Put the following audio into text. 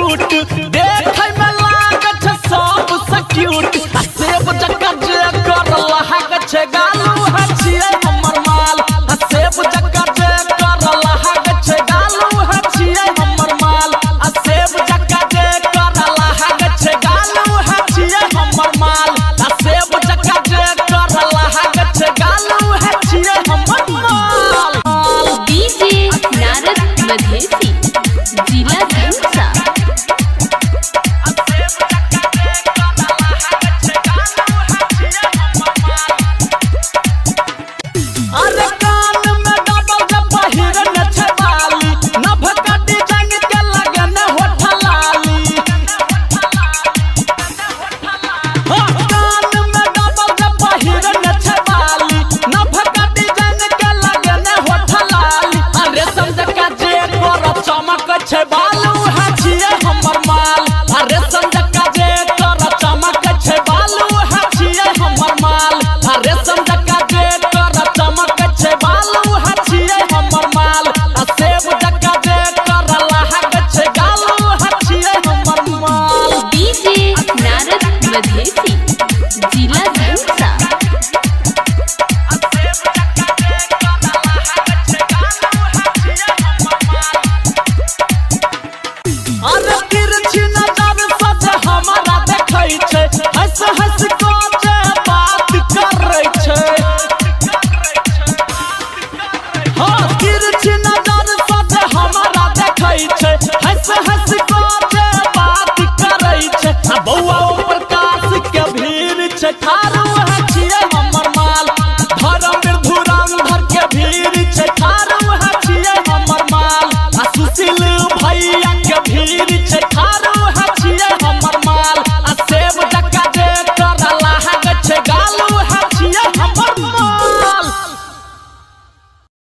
Suit देखै में लागत छ सब से क्यूट सेब जक्का जे कर लहक छ गालू हछिए हमर माल सेब जक्का जे कर लहक छ गालू हछिए हमर माल सेब जक्का जे कर लहक छ गालू हछिए हमर माल सेब जक्का जे कर लहक छ गालू हछिए हमर माल। डीजे नारद मधेसी जिला धनसा। अरे कान में डबल जब पहिरन छै बाली नभका डिजाइन के लगन होठ लाली कान में डबल जब पहिरन छै बाली नभका डिजाइन के लगन होठ लाली अरे समझका जे कर चमक छै बालू हछिए हमर माल अरे समझका जे कर चमक छै बालू हछिए हमर माल अरे समझका जे कर चमक छै बालू हछिए हमर माल सेब जक्का जे कर लहक छै गालू हछिए हमर माल। डीजे नारद मधेसी जिला धनसा। अरे तिरछी